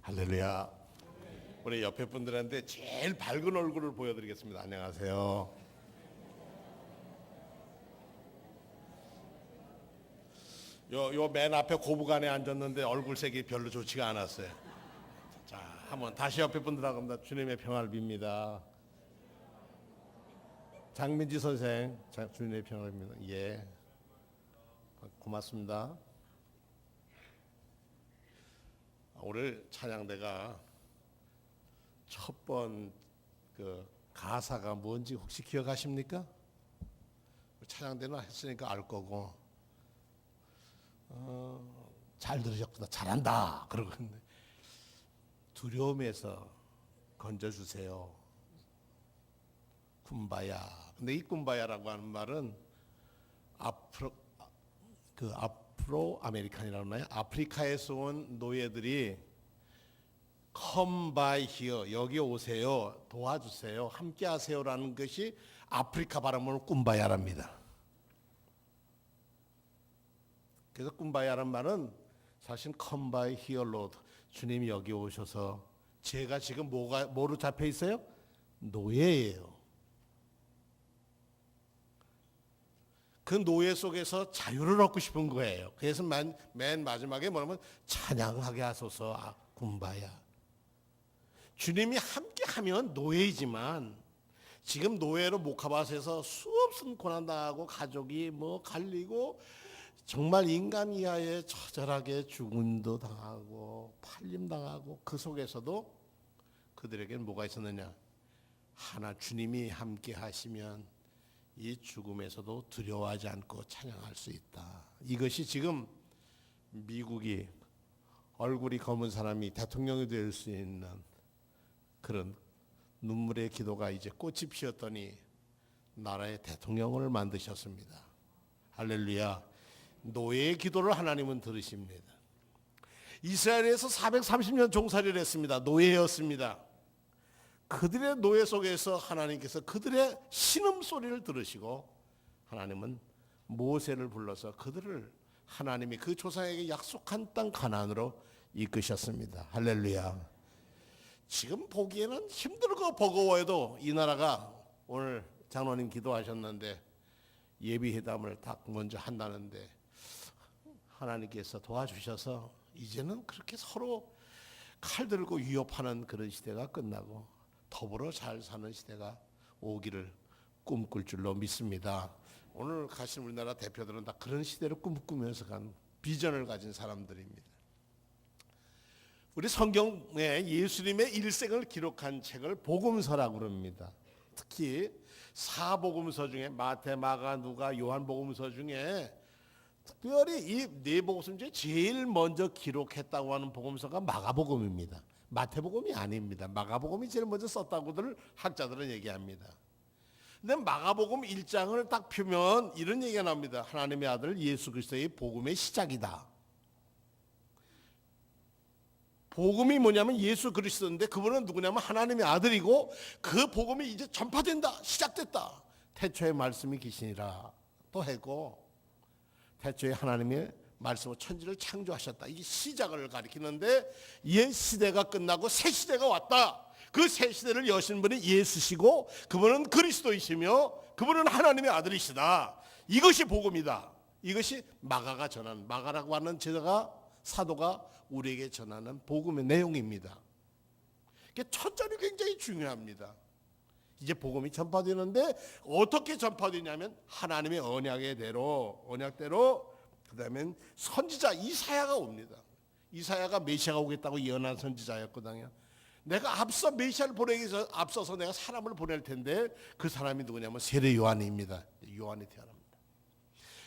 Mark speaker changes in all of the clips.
Speaker 1: 할렐루야. 우리 옆에 분들한테 제일 밝은 얼굴을 보여드리겠습니다. 안녕하세요. 요 맨 앞에 고부간에 앉았는데 얼굴색이 별로 좋지가 않았어요. 자, 한번 다시 옆에 분들하고 합니다. 주님의 평화를 빕니다. 장민지 선생, 주님의 평화를 빕니다. 예, 고맙습니다. 오늘 찬양대가 첫 번 그 가사가 뭔지 혹시 기억하십니까? 찬양대는 했으니까 알 거고, 잘 들으셨구나, 잘한다 그러는데 두려움에서 건져주세요. 쿰바야. 근데 이 쿰바야라고 하는 말은 아프로 아메리칸이라고 하나요? 아프리카에서 온 노예들이 come by here, 여기 오세요, 도와주세요, 함께 하세요라는 것이 아프리카 발음으로 쿰바야랍니다. 그래서 쿰바야란 말은 사실 come by here Lord, 주님이 여기 오셔서 제가 지금 뭐로 잡혀 있어요? 노예예요. 그 노예 속에서 자유를 얻고 싶은 거예요. 그래서 맨 마지막에 뭐냐면 찬양하게 하소서, 쿰바야. 주님이 함께하면 노예이지만 지금 노예로 모카밭에서 수없은 고난당하고 가족이 갈리고 정말 인간 이하에 처절하게 죽음도 당하고 팔림당하고 그 속에서도 그들에게는 뭐가 있었느냐? 하나, 주님이 함께 하시면 이 죽음에서도 두려워하지 않고 찬양할 수 있다. 이것이 지금 미국이 얼굴이 검은 사람이 대통령이 될 수 있는 그런 눈물의 기도가 이제 꽃이 피었더니 나라의 대통령을 만드셨습니다. 할렐루야. 노예의 기도를 하나님은 들으십니다. 이스라엘에서 430년 종살이를 했습니다. 노예였습니다. 그들의 노예 속에서 하나님께서 그들의 신음소리를 들으시고 하나님은 모세를 불러서 그들을 하나님이 그 조상에게 약속한 땅 가나안으로 이끄셨습니다. 할렐루야. 지금 보기에는 힘들고 버거워도 이 나라가 오늘 장로님 기도하셨는데 예비회담을 딱 먼저 한다는데 하나님께서 도와주셔서 이제는 그렇게 서로 칼 들고 위협하는 그런 시대가 끝나고 더불어 잘 사는 시대가 오기를 꿈꿀 줄로 믿습니다. 오늘 가신 우리나라 대표들은 다 그런 시대를 꿈꾸면서 간 비전을 가진 사람들입니다. 우리 성경에 예수님의 일생을 기록한 책을 복음서라고 그럽니다. 특히 사복음서 중에 마태, 마가, 누가, 요한복음서 중에 특별히 이 네 복음 중에 제일 먼저 기록했다고 하는 복음서가 마가복음입니다. 마태복음이 아닙니다. 마가복음이 제일 먼저 썼다고들 학자들은 얘기합니다. 근데 마가복음 1장을 딱 펴면 이런 얘기가 나옵니다. 하나님의 아들 예수 그리스도의 복음의 시작이다. 복음이 뭐냐면 예수 그리스도인데 그분은 누구냐면 하나님의 아들이고 그 복음이 이제 전파된다, 시작됐다. 태초에 말씀이 계시니라 또 했고 태초에 하나님의 말씀으로 천지를 창조하셨다. 이게 시작을 가리키는데 옛 시대가 끝나고 새 시대가 왔다. 그 새 시대를 여신 분이 예수시고 그분은 그리스도이시며 그분은 하나님의 아들이시다. 이것이 복음이다. 이것이 마가가 전하는, 마가라고 하는 제자가 사도가 우리에게 전하는 복음의 내용입니다. 첫 절이 굉장히 중요합니다. 이제 복음이 전파되는데 어떻게 전파되냐면 하나님의 언약대로 그 다음에 선지자 이사야가 옵니다. 이사야가 메시아가 오겠다고 예언한 선지자였거든요. 내가 앞서 메시아를 보내기 위해서 앞서서 내가 사람을 보낼 텐데 그 사람이 누구냐면 세례 요한입니다. 요한이 태어납니다.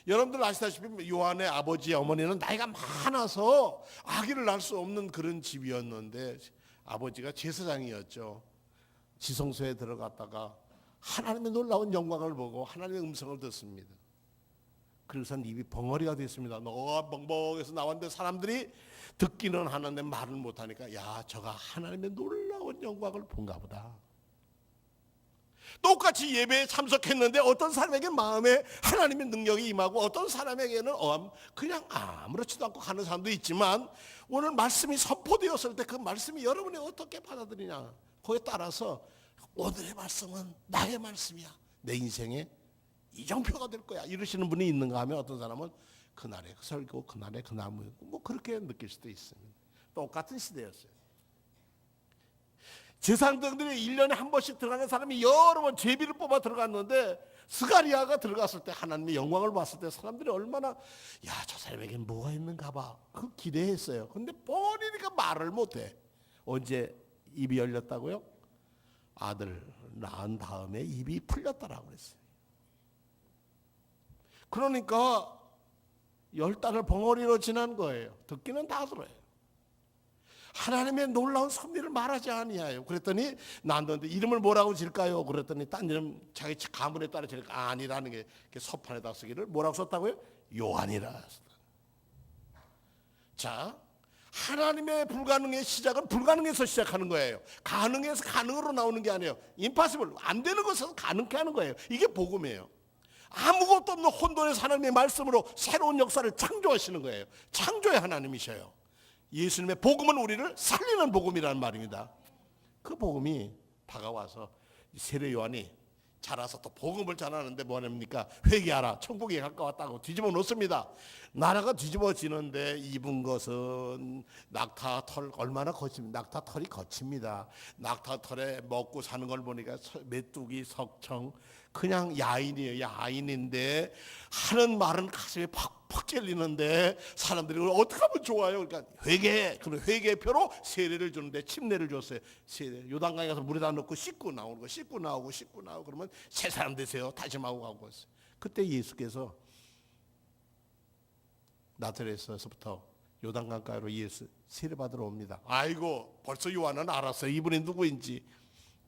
Speaker 1: 여러분들 아시다시피 요한의 아버지 어머니는 나이가 많아서 아기를 낳을 수 없는 그런 집이었는데 아버지가 제사장이었죠. 지성소에 들어갔다가 하나님의 놀라운 영광을 보고 하나님의 음성을 듣습니다. 그래서 입이 벙어리가 됐습니다. 너가 벙벙해서 나왔는데 사람들이 듣기는 하는데 말을 못하니까 야, 저가 하나님의 놀라운 영광을 본가 보다. 똑같이 예배에 참석했는데 어떤 사람에게는 마음에 하나님의 능력이 임하고 어떤 사람에게는 그냥 아무렇지도 않고 가는 사람도 있지만, 오늘 말씀이 선포되었을 때 그 말씀이 여러분이 어떻게 받아들이냐, 거기에 따라서 오늘의 말씀은 나의 말씀이야, 내 인생의 이정표가 될 거야, 이러시는 분이 있는가 하면, 어떤 사람은 그날의 그 설교, 그날의 그 나무, 뭐 그렇게 느낄 수도 있습니다. 똑같은 시대였어요. 제사장들이 1년에 한 번씩 들어가는 사람이 여러 번 제비를 뽑아 들어갔는데, 스가리아가 들어갔을 때 하나님의 영광을 봤을 때 사람들이 얼마나, 야, 저 사람에게는 뭐가 있는가 봐, 그 기대했어요. 근데 뻔히니까 말을 못해. 언제 입이 열렸다고요? 아들 낳은 다음에 입이 풀렸다라고 그랬어요. 그러니까 10달을 벙어리로 지난 거예요. 듣기는 다 들어요. 하나님의 놀라운 섭리를 말하지 아니하요. 그랬더니 난도인데 이름을 뭐라고 질까요? 그랬더니 딴 이름 자기 가문에 따라 지니까 아니라는 게 서판에다 쓰기를 뭐라고 썼다고요? 요한이라. 자, 하나님의 불가능의 시작은 불가능에서 시작하는 거예요. 가능에서 가능으로 나오는 게 아니에요. 임파서블, 안 되는 것에서 가능케 하는 거예요. 이게 복음이에요. 아무것도 없는 혼돈에서 하나님의 말씀으로 새로운 역사를 창조하시는 거예요. 창조의 하나님이셔요. 예수님의 복음은 우리를 살리는 복음이라는 말입니다. 그 복음이 다가와서 세례 요한이 자라서 또 복음을 전하는데 뭐랍니까? 회개하라, 천국에 가까웠다고 뒤집어 놓습니다. 나라가 뒤집어지는데 입은 것은 낙타털, 얼마나 거칩니다. 낙타털이 거칩니다. 낙타털에 먹고 사는 걸 보니까 메뚜기, 석청, 그냥 야인이에요. 야인인데 하는 말은 가슴에 팍팍 찔리는데 사람들이 어떻게 하면 좋아요? 그러니까 회개, 그런 회개표로 세례를 주는데 침례를 줬어요. 세례, 요단강에 가서 물에다 넣고 씻고 나오는 거, 씻고 나오고 그러면 새 사람 되세요. 다짐하고 가고 있어요. 그때 예수께서 나사렛에서부터 요단강가로 예수 세례받으러 옵니다. 아이고, 벌써 요한은 알았어요. 이분이 누구인지.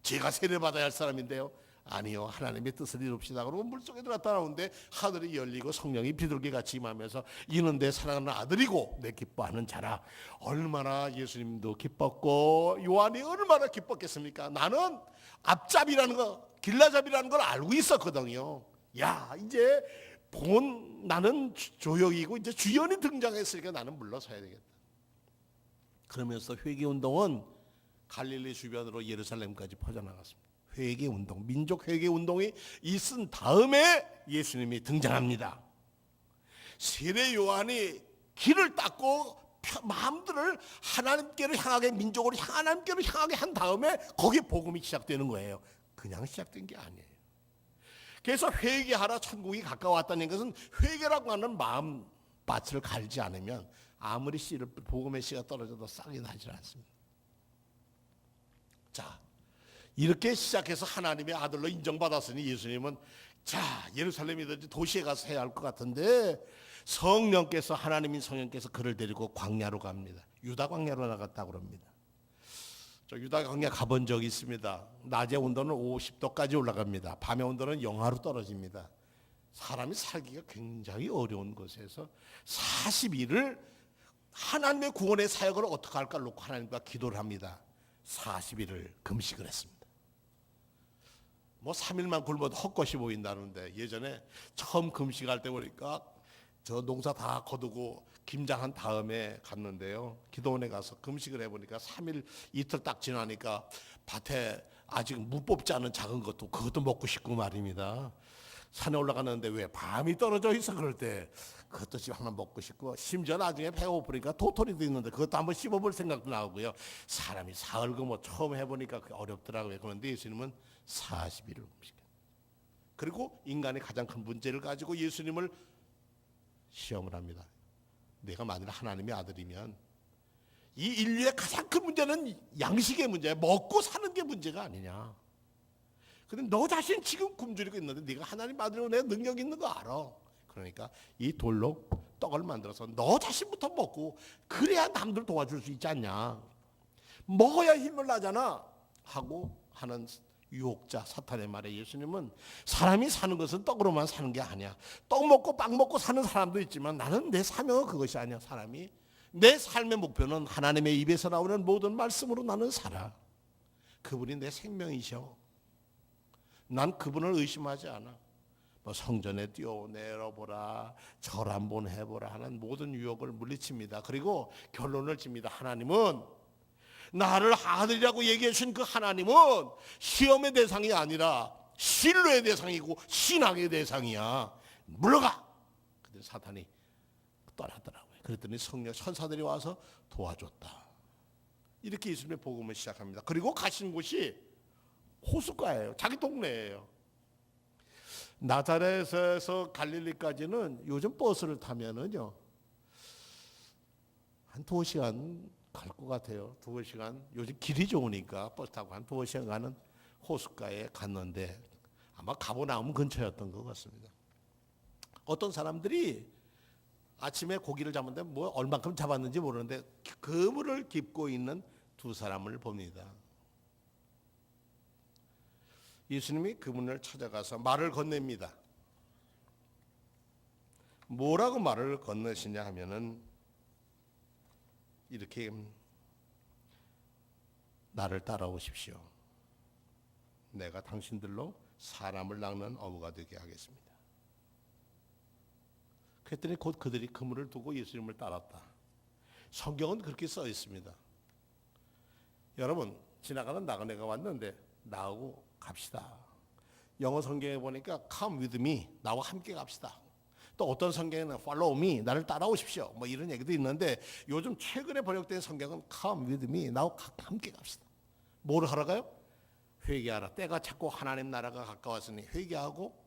Speaker 1: 제가 세례받아야 할 사람인데요. 아니요, 하나님의 뜻을 이룹시다. 그러고 물속에 들어갔다 나오는데 하늘이 열리고 성령이 비둘기같이 임하면서 이는 내 사랑하는 아들이고 내 기뻐하는 자라. 얼마나 예수님도 기뻤고 요한이 얼마나 기뻤겠습니까? 나는 앞잡이라는 거, 길라잡이라는 걸 알고 있었거든요. 야, 이제 나는 조역이고 이제 주연이 등장했으니까 나는 물러서야 되겠다. 그러면서 회개운동은 갈릴리 주변으로 예루살렘까지 퍼져나갔습니다. 회개운동, 민족 회개운동이 있은 다음에 예수님이 등장합니다. 세례 요한이 길을 닦고 마음들을 하나님께로 향하게, 민족으로 하나님께로 향하게 한 다음에 거기에 복음이 시작되는 거예요. 그냥 시작된 게 아니에요. 그래서 회개하라, 천국이 가까웠다는 것은 회개라고 하는 마음밭을 갈지 않으면 아무리 복음의 씨가 떨어져도 싹이 나지 않습니다. 자, 이렇게 시작해서 하나님의 아들로 인정받았으니 예수님은 자, 예루살렘이든지 도시에 가서 해야 할 것 같은데 성령께서, 하나님인 성령께서 그를 데리고 광야로 갑니다. 유다 광야로 나갔다고 합니다. 저 유다 광야 가본 적이 있습니다. 낮에 온도는 50도까지 올라갑니다. 밤에 온도는 영하로 떨어집니다. 사람이 살기가 굉장히 어려운 곳에서 40일을 하나님의 구원의 사역을 어떻게 할까 놓고 하나님과 기도를 합니다. 40일을 금식을 했습니다. 뭐 3일만 굶어도 헛것이 보인다는데, 예전에 처음 금식할 때 보니까 저 농사 다 거두고 김장한 다음에 갔는데요, 기도원에 가서 금식을 해보니까 3일 이틀 딱 지나니까 밭에 아직 무 뽑지 않은 작은 것도 그것도 먹고 싶고 말입니다. 산에 올라가는데 왜 밤이 떨어져 있어, 그럴 때 그것도 지금 하나 먹고 싶고, 심지어 나중에 배고프니까 도토리도 있는데 그것도 한번 씹어볼 생각도 나오고요. 사람이 사흘 뭐 처음 해보니까 그게 어렵더라고요. 그런데 예수님은 40일을 금식했어요. 그리고 인간의 가장 큰 문제를 가지고 예수님을 시험을 합니다. 내가 만일 하나님의 아들이면, 이 인류의 가장 큰 문제는 양식의 문제야. 먹고 사는 게 문제가 아니냐. 근데 너 자신 지금 굶주리고 있는데 네가 하나님 아들이고 내가 능력 있는 거 알아. 그러니까 이 돌로 떡을 만들어서 너 자신부터 먹고 그래야 남들 도와줄 수 있지 않냐. 먹어야 힘을 나잖아 하고 하는 유혹자 사탄의 말에 예수님은 사람이 사는 것은 떡으로만 사는 게 아니야. 떡 먹고 빵 먹고 사는 사람도 있지만 나는 내 사명은 그것이 아니야. 사람이 내 삶의 목표는 하나님의 입에서 나오는 모든 말씀으로 나는 살아. 그분이 내 생명이셔. 난 그분을 의심하지 않아. 뭐 성전에 뛰어내려보라, 절 한번 해보라 하는 모든 유혹을 물리칩니다. 그리고 결론을 집니다. 하나님은, 나를 아들이라고 얘기해 주신 그 하나님은 시험의 대상이 아니라 신뢰의 대상이고 신앙의 대상이야. 물러가. 근데 사탄이 떠나더라고요. 그랬더니 성령 천사들이 와서 도와줬다. 이렇게 예수님의 복음을 시작합니다. 그리고 가신 곳이 호숫가예요. 자기 동네예요. 나자렛에서 갈릴리까지는 요즘 버스를 타면은요 한 2시간 갈 것 같아요. 2시간. 요즘 길이 좋으니까 버스 타고 한 2시간 가는 호숫가에 갔는데 아마 가보나움 근처였던 것 같습니다. 어떤 사람들이 아침에 고기를 잡는데 뭐 얼만큼 잡았는지 모르는데 그물을 깁고 있는 두 사람을 봅니다. 예수님이 그분을 찾아가서 말을 건넵니다. 뭐라고 말을 건너시냐 하면은 이렇게, 나를 따라오십시오. 내가 당신들로 사람을 낚는 어부가 되게 하겠습니다. 그랬더니 곧 그들이 그물을 두고 예수님을 따랐다. 성경은 그렇게 써 있습니다. 여러분, 지나가는 나그네가 왔는데 나하고 갑시다. 영어 성경에 보니까 come with me, 나와 함께 갑시다. 또 어떤 성경에는 follow me, 나를 따라오십시오. 뭐 이런 얘기도 있는데 요즘 최근에 번역된 성경은 come with me, 나와 함께 갑시다. 뭘 하러 가요? 회개하라. 때가 찼고 하나님 나라가 가까웠으니 회개하고,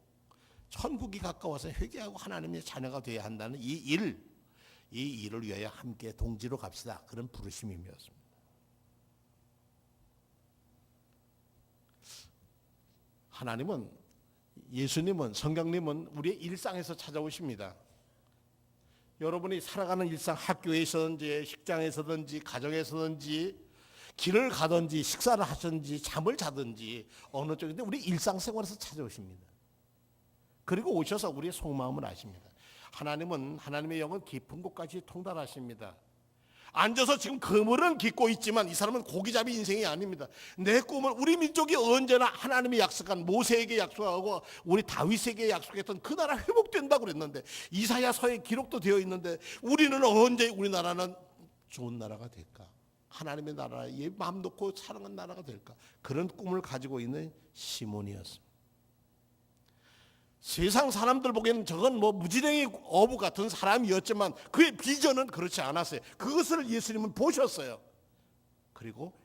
Speaker 1: 천국이 가까워서 회개하고 하나님의 자녀가 되어야 한다는 이 일을 위하여 함께 동지로 갑시다. 그런 부르심이었습니다. 하나님은, 예수님은, 성경님은 우리의 일상에서 찾아오십니다. 여러분이 살아가는 일상, 학교에서든지 직장에서든지 가정에서든지 길을 가든지 식사를 하든지 잠을 자든지 어느 쪽인데 우리 일상생활에서 찾아오십니다. 그리고 오셔서 우리의 속마음을 아십니다. 하나님은, 하나님의 영은 깊은 곳까지 통달하십니다. 앉아서 지금 그물은 깃고 있지만 이 사람은 고기잡이 인생이 아닙니다. 내 꿈을, 우리 민족이 언제나 하나님이 약속한, 모세에게 약속하고 우리 다윗에게 약속했던 그 나라 회복된다고 그랬는데, 이사야서에 기록도 되어 있는데 우리는 언제 우리나라는 좋은 나라가 될까? 하나님의 나라에 마음 놓고 사랑하는 나라가 될까? 그런 꿈을 가지고 있는 시몬이었습니다. 세상 사람들 보기에는 저건 뭐 무지랭이 어부 같은 사람이었지만 그의 비전은 그렇지 않았어요. 그것을 예수님은 보셨어요. 그리고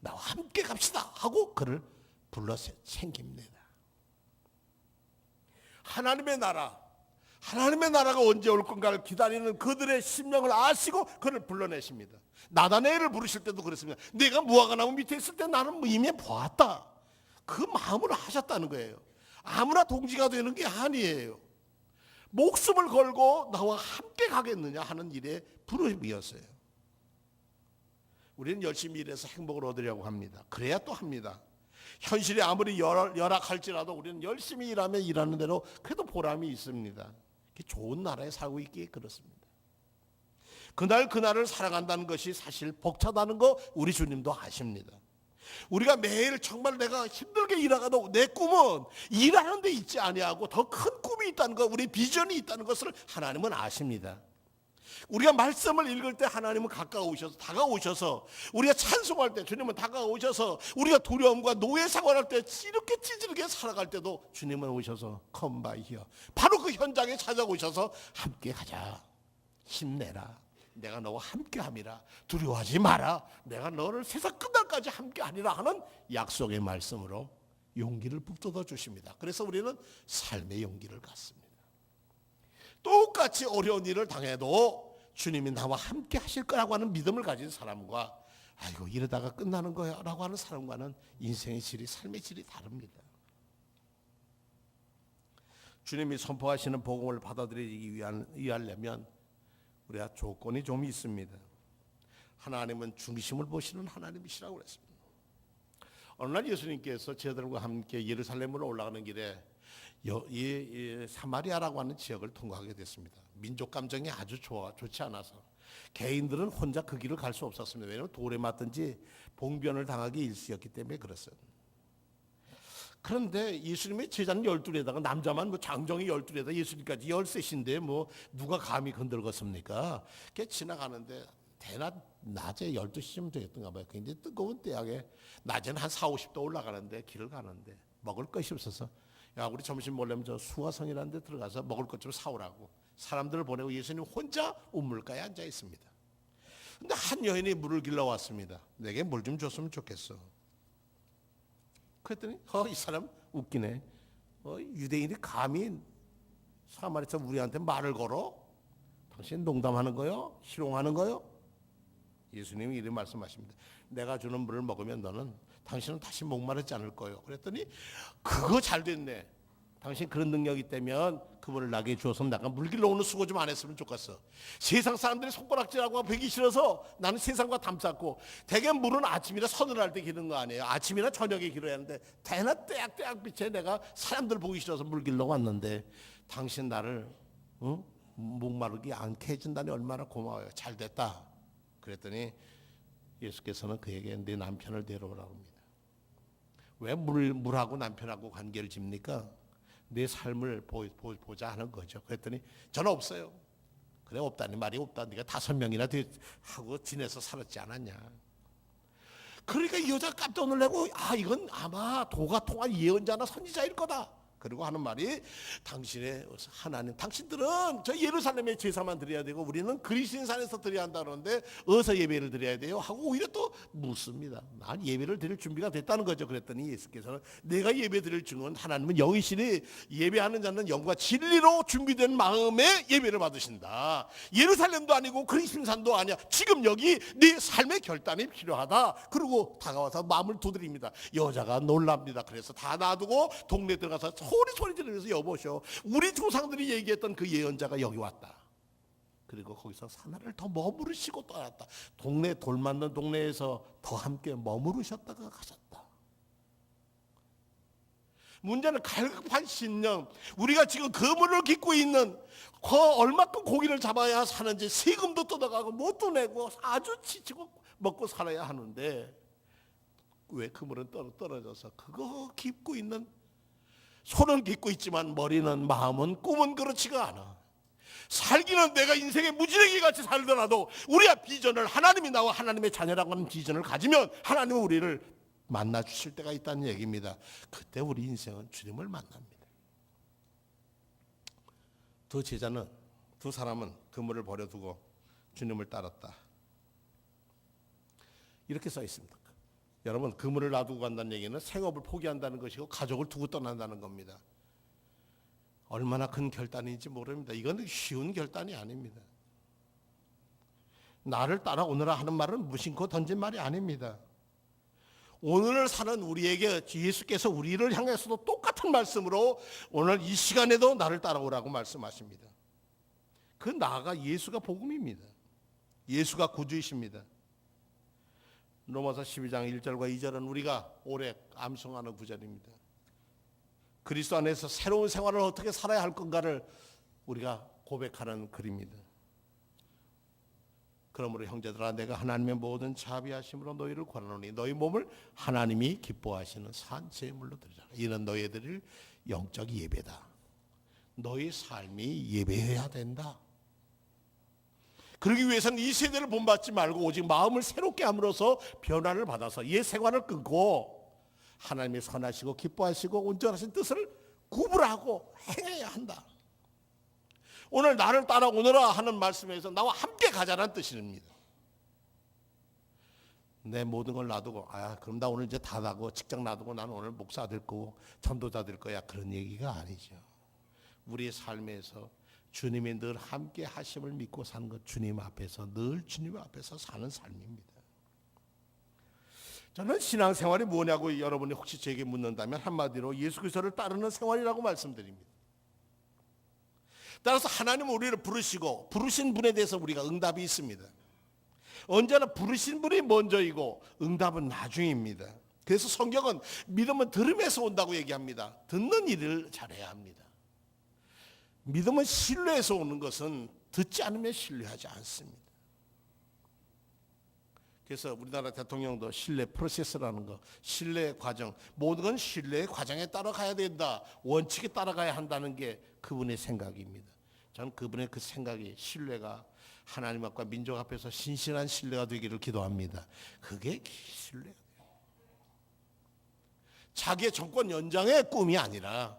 Speaker 1: 나와 함께 갑시다 하고 그를 불러서 챙깁니다. 하나님의 나라가 언제 올 건가를 기다리는 그들의 심령을 아시고 그를 불러내십니다. 나다네엘을 부르실 때도 그랬습니다. 내가 무화과나무 밑에 있을 때 나는 이미 보았다. 그 마음으로 하셨다는 거예요. 아무나 동지가 되는 게 아니에요. 목숨을 걸고 나와 함께 가겠느냐 하는 일의 부름이었어요. 우리는 열심히 일해서 행복을 얻으려고 합니다. 그래야 또 합니다. 현실이 아무리 열악할지라도 우리는 열심히 일하면 일하는 대로 그래도 보람이 있습니다. 좋은 나라에 살고 있기에 그렇습니다. 그날을 살아간다는 것이 사실 벅차다는 거 우리 주님도 아십니다. 우리가 매일 정말 내가 힘들게 일하가도 내 꿈은 일하는 데 있지 아니하고 더 큰 꿈이 있다는 것, 우리 비전이 있다는 것을 하나님은 아십니다. 우리가 말씀을 읽을 때 하나님은 다가오셔서 우리가 찬송할 때 주님은 다가오셔서, 우리가 두려움과 노예 생활할 때 이렇게 찌질하게 살아갈 때도 주님은 오셔서 come by here, 바로 그 현장에 찾아오셔서 함께 가자, 힘내라, 내가 너와 함께함이라, 두려워하지 마라, 내가 너를 세상 끝날까지 함께하리라 하는 약속의 말씀으로 용기를 북돋아 주십니다. 그래서 우리는 삶의 용기를 갖습니다. 똑같이 어려운 일을 당해도 주님이 나와 함께 하실 거라고 하는 믿음을 가진 사람과, 아이고 이러다가 끝나는 거야 라고 하는 사람과는 인생의 질이, 삶의 질이 다릅니다. 주님이 선포하시는 복음을 받아들이기 위하려면 우리가 조건이 좀 있습니다. 하나님은 중심을 보시는 하나님이시라고 그랬습니다. 어느 날 예수님께서 제자들과 함께 예루살렘으로 올라가는 길에 사마리아라고 하는 지역을 통과하게 됐습니다. 민족 감정이 아주 좋지 않아서 개인들은 혼자 그 길을 갈 수 없었습니다. 왜냐하면 돌에 맞든지 봉변을 당하기 일쑤였기 때문에 그랬어요. 그런데 예수님의 제자는 12에다가 남자만 뭐 장정이 12에다 예수님까지 13인데 뭐 누가 감히 건들겠습니까? 그게 지나가는데 대낮 낮에 12시쯤 되겠던가 봐요. 굉장히 뜨거운 때하게 낮에는 한 4, 50도 올라가는데 길을 가는데 먹을 것이 없어서 야 우리 점심 먹으려면 저 수화성이라는 데 들어가서 먹을 것 좀 사오라고 사람들을 보내고 예수님 혼자 우물가에 앉아 있습니다. 근데 한 여인이 물을 길러 왔습니다. 내게 물 좀 줬으면 좋겠어. 그랬더니 이 사람 웃기네. 유대인이 감히 사마리아 우리한테 말을 걸어? 당신 농담하는 거요? 희롱하는 거요? 예수님이 이렇게 말씀하십니다. 내가 주는 물을 먹으면 당신은 다시 목마르지 않을 거요. 그랬더니 그거 잘 됐네. 당신 그런 능력이 있다면 그분을 나게 주어서 내가 물 길러 오는 수고 좀 안 했으면 좋겠어. 세상 사람들이 손가락질하고 베기 싫어서 나는 세상과 담쌓고 대개 물은 아침이나 서늘할 때 기르는 거 아니에요. 아침이나 저녁에 길어야 하는데 대낮 떼약떼약 빛에 내가 사람들 보기 싫어서 물 길러 왔는데 당신 나를 목마르게 않게 해준다니 얼마나 고마워요. 잘 됐다. 그랬더니 예수께서는 그에게 내 남편을 데려오라고 합니다. 왜 물하고 남편하고 관계를 집니까? 내 삶을 보자 하는 거죠. 그랬더니 저는 없어요. 그래 없다니 말이 없다. 네가 5명이나 하고 지내서 살았지 않았냐. 그러니까 이 여자가 깜짝 놀라고 이건 아마 도가 통한 예언자나 선지자일 거다. 그리고 하는 말이 당신의 하나님 당신들은 저 예루살렘에 제사만 드려야 되고 우리는 그리스인산에서 드려야 한다 그러는데 어디서 예배를 드려야 돼요? 하고 오히려 또 묻습니다. 난 예배를 드릴 준비가 됐다는 거죠. 그랬더니 예수께서는 내가 예배 드릴 증언은 하나님은 영이시니 예배하는 자는 영과 진리로 준비된 마음에 예배를 받으신다. 예루살렘도 아니고 그리스인산도 아니야. 지금 여기 네 삶의 결단이 필요하다. 그리고 다가와서 마음을 두드립니다. 여자가 놀랍니다. 그래서 다 놔두고 동네 들어가서 소리 지르면서 여보셔 우리 조상들이 얘기했던 그 예언자가 여기 왔다. 그리고 거기서 사나를 더 머무르시고 떠났다. 동네 돌 맞는 동네에서 더 함께 머무르셨다가 가셨다. 문제는 갈급한 신령 우리가 지금 그물을 깃고 있는 얼마큼 고기를 잡아야 사는지 세금도 뜯어가고 못도 내고 아주 지치고 먹고 살아야 하는데 왜 그물은 떨어져서 그거 깃고 있는 손은 깃고 있지만 머리는 마음은 꿈은 그렇지가 않아. 살기는 내가 인생의 무지랭이 같이 살더라도 우리가 비전을 하나님이 나와 하나님의 자녀라고 하는 비전을 가지면 하나님은 우리를 만나 주실 때가 있다는 얘기입니다. 그때 우리 인생은 주님을 만납니다. 두 사람은 그물을 버려두고 주님을 따랐다. 이렇게 써 있습니다. 여러분 그물을 놔두고 간다는 얘기는 생업을 포기한다는 것이고 가족을 두고 떠난다는 겁니다. 얼마나 큰 결단인지 모릅니다. 이건 쉬운 결단이 아닙니다. 나를 따라오너라 하는 말은 무심코 던진 말이 아닙니다. 오늘을 사는 우리에게 예수께서 우리를 향해서도 똑같은 말씀으로 오늘 이 시간에도 나를 따라오라고 말씀하십니다. 그 나가 예수가 복음입니다. 예수가 구주이십니다. 로마서 12장 1절과 2절은 우리가 오래 암송하는 구절입니다. 그리스도 안에서 새로운 생활을 어떻게 살아야 할 건가를 우리가 고백하는 글입니다. 그러므로 형제들아 내가 하나님의 모든 자비하심으로 너희를 권하노니 너희 몸을 하나님이 기뻐하시는 산 제물로 드리라. 이는 너희 드릴 영적 예배다. 너희 삶이 예배해야 된다. 그러기 위해서는 이 세대를 본받지 말고 오직 마음을 새롭게 함으로써 변화를 받아서 옛 생활을 끊고 하나님의 선하시고 기뻐하시고 온전하신 뜻을 구분하고 행해야 한다. 오늘 나를 따라오너라 하는 말씀에서 나와 함께 가자는 뜻입니다. 내 모든 걸 놔두고 그럼 나 오늘 이제 다 나고 직장 놔두고 나는 오늘 목사 될 거고 전도자 될 거야 그런 얘기가 아니죠. 우리의 삶에서 주님이 늘 함께 하심을 믿고 사는 것 주님 앞에서 늘 주님 앞에서 사는 삶입니다. 저는 신앙생활이 뭐냐고 여러분이 혹시 제게 묻는다면 한마디로 예수 그리스도를 따르는 생활이라고 말씀드립니다. 따라서 하나님은 우리를 부르시고 부르신 분에 대해서 우리가 응답이 있습니다. 언제나 부르신 분이 먼저이고 응답은 나중입니다. 그래서 성경은 믿음은 들음에서 온다고 얘기합니다. 듣는 일을 잘해야 합니다. 믿음은 신뢰에서 오는 것은 듣지 않으면 신뢰하지 않습니다. 그래서 우리나라 대통령도 신뢰 프로세스라는 거, 신뢰 과정, 모든 건 신뢰의 과정에 따라가야 된다, 원칙에 따라가야 한다는 게 그분의 생각입니다. 저는 그분의 그 생각이, 신뢰가 하나님 앞과 민족 앞에서 신실한 신뢰가 되기를 기도합니다. 그게 신뢰예요. 자기의 정권 연장의 꿈이 아니라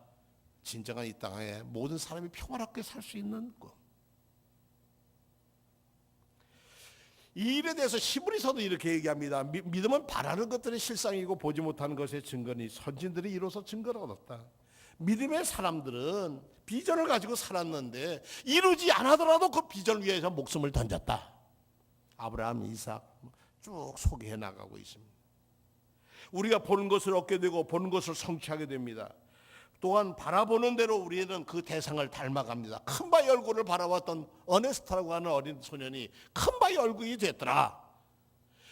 Speaker 1: 진정한 이 땅에 모든 사람이 평화롭게 살 수 있는 꿈. 이 일에 대해서 히브리서도 이렇게 얘기합니다. 믿음은 바라는 것들의 실상이고 보지 못하는 것의 증거니 선진들이 이로써 증거를 얻었다. 믿음의 사람들은 비전을 가지고 살았는데 이루지 않았더라도 그 비전을 위해서 목숨을 던졌다. 아브라함, 이삭 쭉 소개해 나가고 있습니다. 우리가 보는 것을 얻게 되고 보는 것을 성취하게 됩니다. 또한 바라보는 대로 우리는 그 대상을 닮아갑니다. 큰 바위 얼굴을 바라봤던 어네스트라고 하는 어린 소년이 큰 바위 얼굴이 됐더라.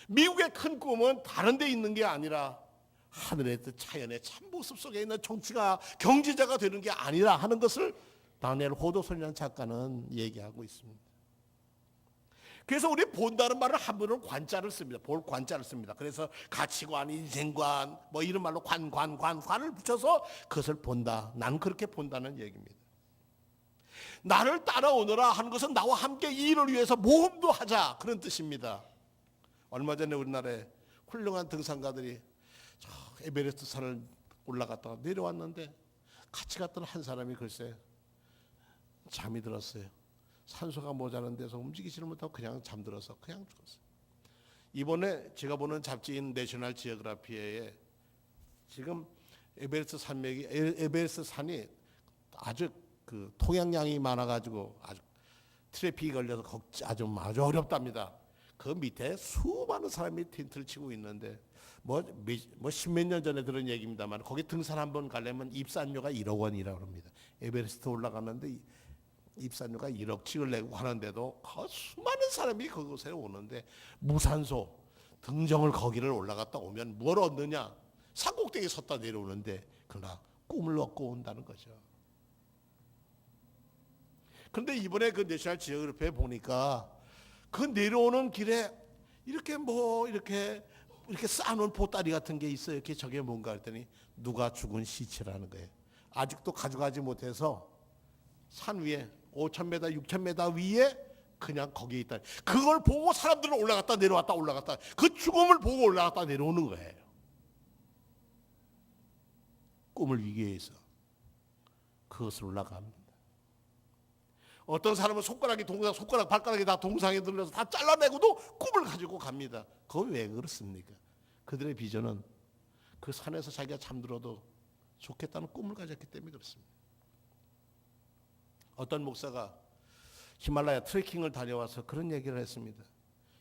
Speaker 1: 미국의 큰 꿈은 다른 데 있는 게 아니라 하늘의 뜻, 자연의 참모습 속에 있는 정치가, 경제자가 되는 게 아니라 하는 것을 다니엘 호도선이라는 작가는 얘기하고 있습니다. 그래서 우리 본다는 말을 한문으로 관자를 씁니다. 볼 관자를 씁니다. 그래서 가치관, 인생관 뭐 이런 말로 관을 붙여서 그것을 본다. 난 그렇게 본다는 얘기입니다. 나를 따라오너라 하는 것은 나와 함께 이 일을 위해서 모험도 하자, 그런 뜻입니다. 얼마 전에 우리나라에 훌륭한 등산가들이 저 에베레스트 산을 올라갔다가 내려왔는데 같이 갔던 한 사람이 글쎄 잠이 들었어요. 산소가 모자란 데서 움직이지를 못하고 그냥 잠들어서 그냥 죽었어요. 이번에 제가 보는 잡지인 내셔널 지오그래피에 지금 에베레스트 산맥이, 에베레스트 산이 아주 그 통행량이 많아가지고 아주 트래픽이 걸려서 아주 어렵답니다. 그 밑에 수많은 사람이 텐트를 치고 있는데 뭐 십몇 년 전에 들은 얘기입니다만 거기 등산 한번 가려면 입산료가 1억 원이라고 합니다. 에베레스트 올라갔는데 입산료가 1억씩을 내고 하는데도 수많은 사람이 그곳에 오는데 무산소 등정을 거기를 올라갔다 오면 뭘 얻느냐? 산꼭대기에 섰다 내려오는데 그러나 꿈을 얻고 온다는 거죠. 그런데 이번에 그 내셔널 지오그래피에 보니까 그 내려오는 길에 이렇게 이렇게 쌓아놓은 보따리 같은 게 있어요. 이렇게 저게 뭔가 했더니 누가 죽은 시체라는 거예요. 아직도 가져가지 못해서 산 위에 5,000m, 6,000m 위에 그냥 거기에 있다. 그걸 보고 사람들은 올라갔다 내려왔다 올라갔다. 그 죽음을 보고 올라갔다 내려오는 거예요. 꿈을 위해서 그것을 올라갑니다. 어떤 사람은 손가락 발가락이 다 동상에 들려서 다 잘라내고도 꿈을 가지고 갑니다. 그건 왜 그렇습니까? 그들의 비전은 그 산에서 자기가 잠들어도 좋겠다는 꿈을 가졌기 때문에 그렇습니다. 어떤 목사가 히말라야 트레킹을 다녀와서 그런 얘기를 했습니다.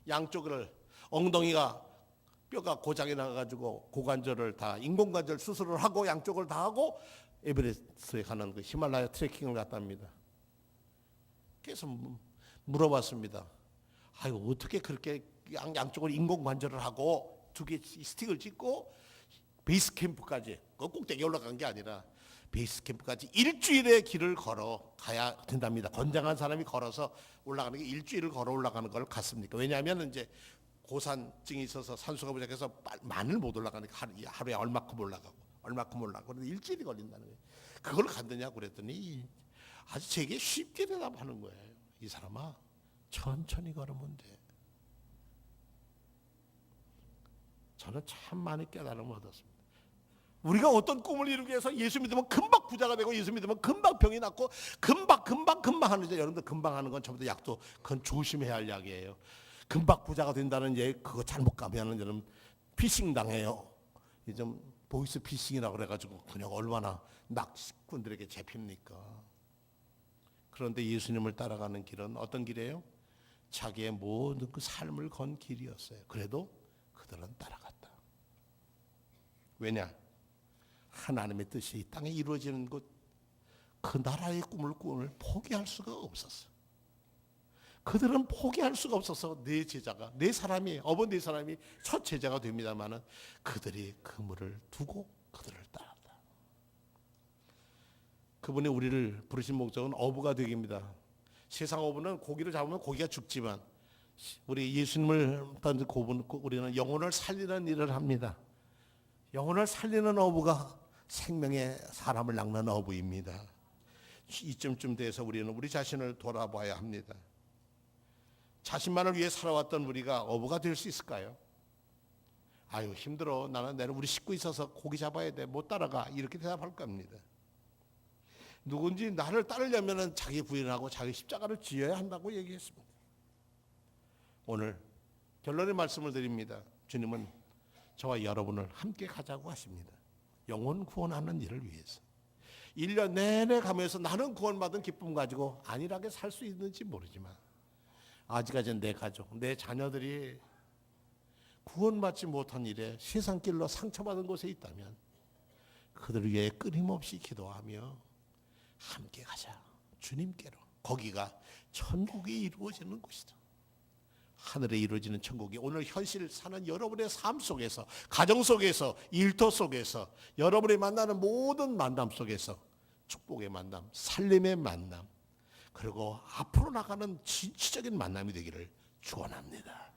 Speaker 1: 양쪽을 엉덩이가 뼈가 고장이 나가지고 고관절을 다 인공관절 수술을 하고 양쪽을 다 하고 에베레스트에 가는 그 히말라야 트레킹을 갔답니다. 그래서 물어봤습니다. 아유 어떻게 그렇게 양쪽을 인공관절을 하고 두 개 스틱을 찍고 베이스 캠프까지 그 꼭대기에 올라간 게 아니라 베이스 캠프까지 일주일의 길을 걸어 가야 된답니다. 건장한 사람이 걸어서 올라가는 게 일주일을 걸어 올라가는 걸 갔습니까? 왜냐하면 이제 고산증이 있어서 산소가 부족해서 많이 못 올라가니까 하루에 얼마큼 올라가고 그런데 일주일이 걸린다는 거예요. 그걸 간다냐고 그랬더니 아주 제게 쉽게 대답하는 거예요. 이 사람아 천천히 걸으면 돼. 저는 참 많이 깨달음을 얻었습니다. 우리가 어떤 꿈을 이루기 위해서 예수 믿으면 금방 부자가 되고 예수 믿으면 금방 병이 낫고 금방 하는데 여러분들 금방 하는 건 전부 다 약도 그건 조심해야 할 약이에요. 금방 부자가 된다는 얘기 그거 잘못 가면은 여러분 피싱 당해요. 좀 보이스 피싱이라고 그래가지고 그냥 얼마나 낚시꾼들에게 잡힙니까? 그런데 예수님을 따라가는 길은 어떤 길이에요? 자기의 모든 그 삶을 건 길이었어요. 그래도 그들은 따라갔다. 왜냐? 하나님의 뜻이 이 땅에 이루어지는 곳, 그 나라의 꿈을 포기할 수가 없었어. 그들은 포기할 수가 없어서 내 제자가, 내 사람이, 어번 네 사람이 첫 제자가 됩니다마는 그들이 그물을 두고 그들을 따랐다. 그분이 우리를 부르신 목적은 어부가 되기입니다. 세상 어부는 고기를 잡으면 고기가 죽지만 우리 예수님을 고분 우리는 영혼을 살리는 일을 합니다. 영혼을 살리는 어부가 생명의 사람을 낚는 어부입니다. 이쯤 돼서 우리는 우리 자신을 돌아봐야 합니다. 자신만을 위해 살아왔던 우리가 어부가 될 수 있을까요? 아유 힘들어. 나는 내일 우리 식구 있어서 고기 잡아야 돼. 못 따라가. 이렇게 대답할 겁니다. 누군지 나를 따르려면 자기 부인하고 자기 십자가를 지어야 한다고 얘기했습니다. 오늘 결론의 말씀을 드립니다. 주님은 저와 여러분을 함께 가자고 하십니다. 영혼 구원하는 일을 위해서. 1년 내내 가면서 나는 구원받은 기쁨 가지고 안일하게 살 수 있는지 모르지만 아직까지는 내 가족, 내 자녀들이 구원받지 못한 일에 세상길로 상처받은 곳에 있다면 그들을 위해 끊임없이 기도하며 함께 가자. 주님께로. 거기가 천국이 이루어지는 곳이다. 하늘에 이루어지는 천국이 오늘 현실 사는 여러분의 삶 속에서, 가정 속에서, 일터 속에서, 여러분이 만나는 모든 만남 속에서 축복의 만남, 살림의 만남, 그리고 앞으로 나가는 진취적인 만남이 되기를 축원합니다.